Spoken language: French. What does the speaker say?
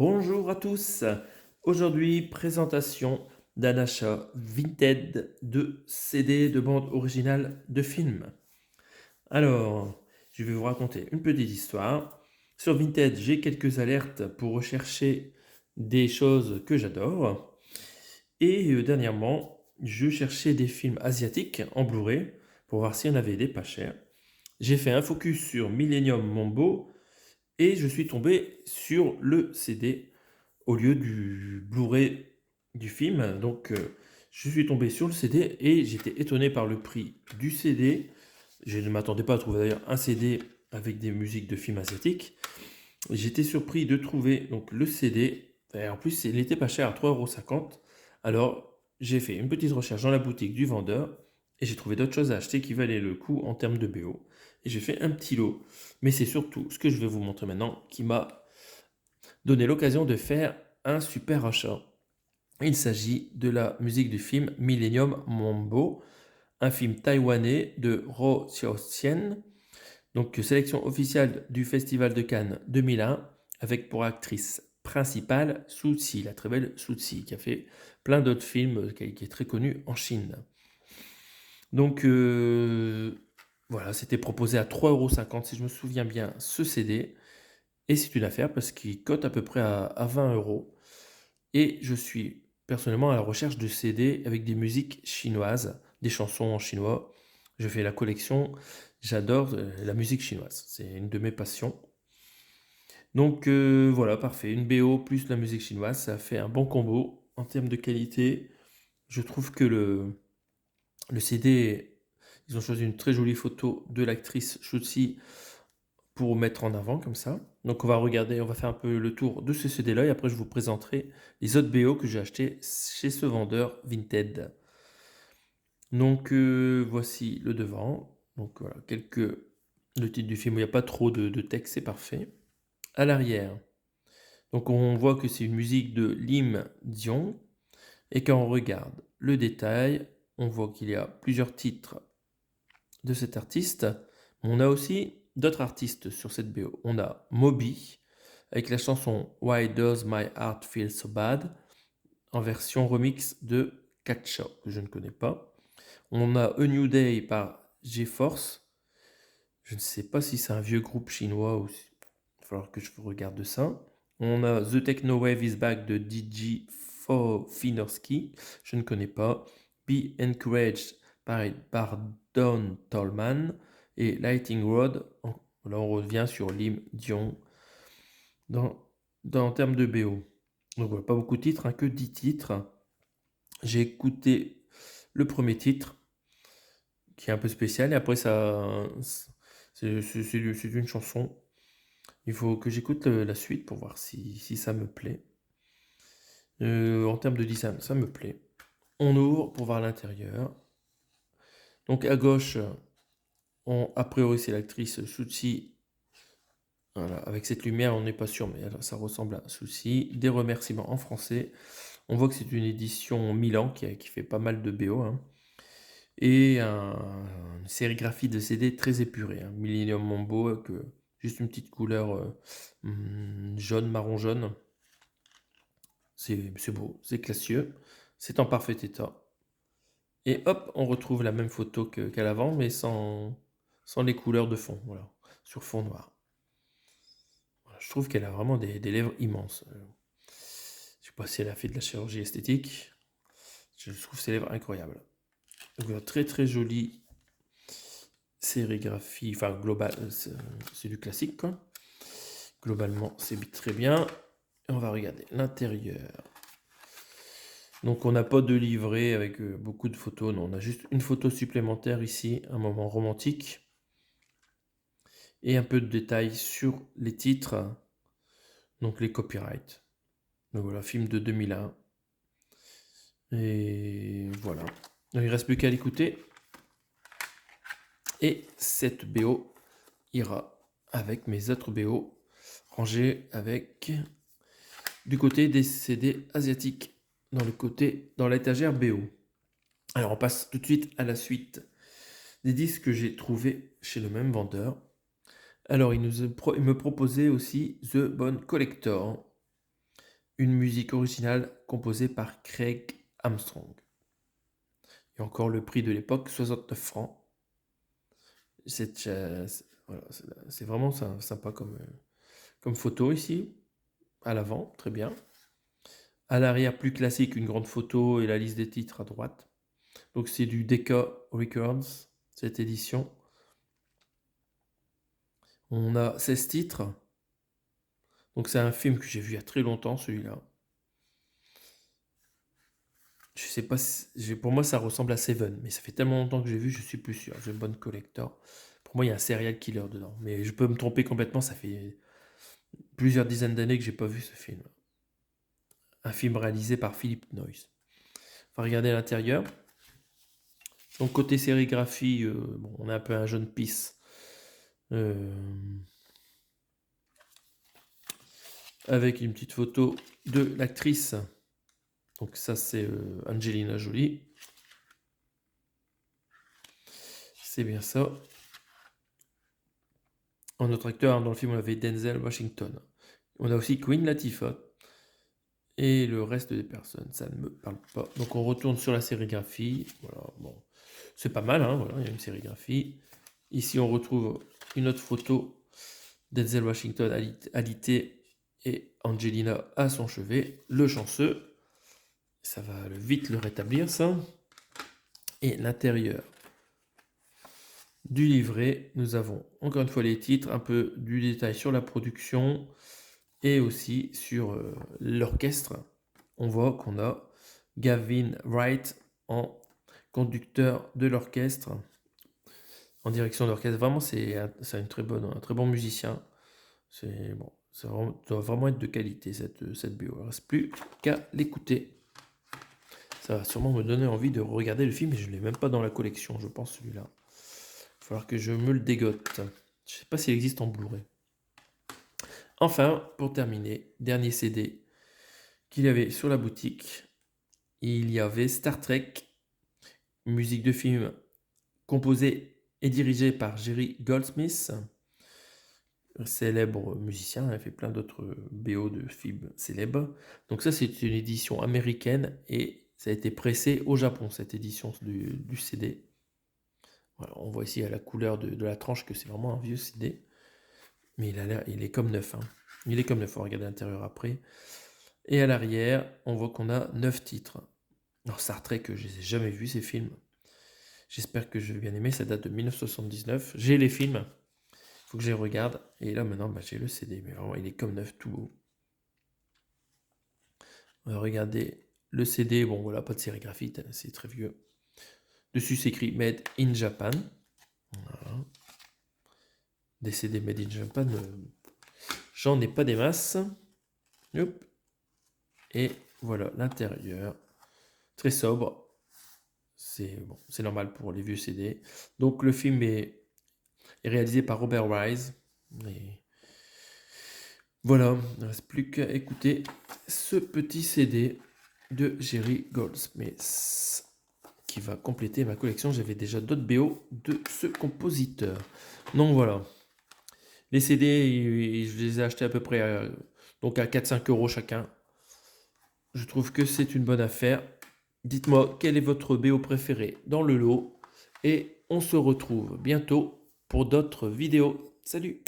Bonjour à tous. Aujourd'hui, présentation d'un achat Vinted de CD de bande originale de films. Alors, je vais vous raconter une petite histoire. Sur Vinted, j'ai quelques alertes pour rechercher des choses que j'adore. Et dernièrement, je cherchais des films asiatiques en Blu-ray pour voir s'il y en avait des pas chers. J'ai fait un focus sur Millennium Mambo et je suis tombé sur le CD au lieu du Blu-ray du film. Donc, je suis tombé sur le CD et j'étais étonné par le prix du CD. Je ne m'attendais pas à trouver d'ailleurs un CD avec des musiques de films asiatiques. J'étais surpris de trouver donc le CD. Et en plus, il n'était pas cher à 3,50 €. Alors, j'ai fait une petite recherche dans la boutique du vendeur et j'ai trouvé d'autres choses à acheter qui valaient le coup en termes de BO. Et j'ai fait un petit lot. Mais c'est surtout ce que je vais vous montrer maintenant qui m'a donné l'occasion de faire un super achat. Il s'agit de la musique du film Millennium Mambo, un film taïwanais de Ro Xiaoxian, donc sélection officielle du Festival de Cannes 2001, avec pour actrice principale Su Qi, la très belle Su Qi, qui a fait plein d'autres films, qui est très connue en Chine. Donc voilà, c'était proposé à 3,50 € si je me souviens bien ce CD. Et c'est une affaire parce qu'il cote à peu près à 20 euros. Et je suis personnellement à la recherche de CD avec des musiques chinoises, des chansons en chinois. Je fais la collection, j'adore la musique chinoise, c'est une de mes passions. Donc voilà, parfait, une BO plus la musique chinoise, ça fait un bon combo en termes de qualité. Je trouve que le CD, ils ont choisi une très jolie photo de l'actrice Shutzi pour mettre en avant comme ça. Donc on va regarder, on va faire un peu le tour de ce CD-là et après je vous présenterai les autres BO que j'ai achetés chez ce vendeur Vinted. Donc voici le devant. Donc voilà, le titre du film, il n'y a pas trop de texte, c'est parfait. À l'arrière, donc on voit que c'est une musique de Lim Dion et quand on regarde le détail, on voit qu'il y a plusieurs titres de cet artiste. On a aussi d'autres artistes sur cette BO. On a Moby avec la chanson Why Does My Heart Feel So Bad en version remix de Katcha, que je ne connais pas. On a A New Day par GeForce. Je ne sais pas si c'est un vieux groupe chinois ou si... Il va falloir que je regarde ça. On a The Techno Wave is Back de DJ Finorski. Je ne connais pas. Be Encouraged par Don Tolman. Et Lighting Rod. Là, on revient sur Lim Dion dans, en termes de BO. Donc, voilà, pas beaucoup de titres, hein, que 10 titres. J'ai écouté le premier titre qui est un peu spécial. Et après, c'est une chanson. Il faut que j'écoute la suite pour voir si ça me plaît. En termes de design, ça me plaît. On ouvre pour voir l'intérieur. Donc à gauche, a priori c'est l'actrice Sushi. Voilà, avec cette lumière, on n'est pas sûr, mais alors, ça ressemble à Sushi. Des remerciements en français. On voit que c'est une édition Milan qui fait pas mal de BO. Hein. Et une sérigraphie de CD très épurée. Hein. Millennium Mambo avec juste une petite couleur jaune, marron jaune. C'est beau, c'est classieux, c'est en parfait état. Et hop, on retrouve la même photo qu'à l'avant, mais sans les couleurs de fond, voilà, sur fond noir. Voilà, je trouve qu'elle a vraiment des lèvres immenses. Je sais pas si elle a fait de la chirurgie esthétique. Je trouve ses lèvres incroyables. Donc, voilà, très très jolie sérigraphie, enfin global, c'est du classique quoi. Globalement, c'est très bien. Et on va regarder l'intérieur. Donc on n'a pas de livret avec beaucoup de photos, non, on a juste une photo supplémentaire ici, un moment romantique, et un peu de détails sur les titres, donc les copyrights. Donc voilà, film de 2001. Et voilà. Donc, il ne reste plus qu'à l'écouter. Et cette BO ira avec mes autres BO rangés avec du côté des CD asiatiques, dans l'étagère BO. Alors on passe tout de suite à la suite des disques que j'ai trouvés chez le même vendeur. Alors il me proposait aussi The Bone Collector. une musique originale composée par Craig Armstrong. Et encore le prix de l'époque, 69 francs. Voilà, c'est vraiment sympa comme photo ici. À l'avant, très bien. À l'arrière, plus classique, une grande photo et la liste des titres à droite. Donc c'est du Decca Records, cette édition. On a 16 titres. Donc c'est un film que j'ai vu il y a très longtemps, celui-là. Je sais pas, pour moi ça ressemble à Seven, mais ça fait tellement longtemps que j'ai vu, je suis plus sûr. J'ai bonne collector. Pour moi, il y a un serial killer dedans. Mais je peux me tromper complètement, ça fait plusieurs dizaines d'années que j'ai pas vu ce film. Un film réalisé par Philip Noyce. On va regarder l'intérieur. Donc côté sérigraphie, bon, on a un peu un jaune pisse. Avec une petite photo de l'actrice. Donc ça c'est Angelina Jolie. C'est bien ça. En autre acteur, dans le film, on avait Denzel Washington. On a aussi Queen Latifah. Et le reste des personnes, ça ne me parle pas. Donc on retourne sur la sérigraphie. Voilà, bon. C'est pas mal, hein, voilà, il y a une sérigraphie. Ici, on retrouve une autre photo. Denzel Washington alité et Angelina à son chevet. Le chanceux. Ça va vite le rétablir, ça. Et l'intérieur du livret, nous avons encore une fois les titres, un peu du détail sur la production et aussi sur l'orchestre. On voit qu'on a Gavin Wright en conducteur de l'orchestre, en direction de l'orchestre. Vraiment, c'est un très bon musicien. C'est bon, ça doit vraiment être de qualité cette BO. Il ne reste plus qu'à l'écouter. Ça va sûrement me donner envie de regarder le film, mais je ne l'ai même pas dans la collection, je pense, celui-là. Il va falloir que je me le dégote. Je ne sais pas s'il existe en Blu-ray. Enfin, pour terminer, dernier CD qu'il y avait sur la boutique, il y avait Star Trek, musique de film composée et dirigée par Jerry Goldsmith, célèbre musicien, il a fait plein d'autres BO de films célèbres. Donc ça, c'est une édition américaine et ça a été pressé au Japon, cette édition du CD. Voilà, on voit ici à la couleur de la tranche que c'est vraiment un vieux CD. Mais il est comme neuf. Hein. Il est comme neuf, on va regarder l'intérieur après. Et à l'arrière, on voit qu'on a 9 titres. Alors Star Trek, je les ai jamais vus ces films. J'espère que je vais bien aimer, ça date de 1979. J'ai les films, il faut que je les regarde. Et là maintenant, j'ai le CD, mais vraiment il est comme neuf, tout beau. On va regarder le CD, bon voilà, pas de sérigraphie, c'est très vieux. Dessus c'est écrit Made in Japan. Voilà. Des CD Made in Japan, j'en ai pas des masses. Hop. Et voilà l'intérieur. Très sobre. C'est bon, c'est normal pour les vieux CD. Donc le film est réalisé par Robert Wise. Et voilà, il ne reste plus qu'à écouter ce petit CD de Jerry Goldsmith qui va compléter ma collection. J'avais déjà d'autres BO de ce compositeur. Donc voilà. Les CD, je les ai achetés à peu près donc à 4-5 € chacun. Je trouve que c'est une bonne affaire. Dites-moi quel est votre BO préféré dans le lot. Et on se retrouve bientôt pour d'autres vidéos. Salut!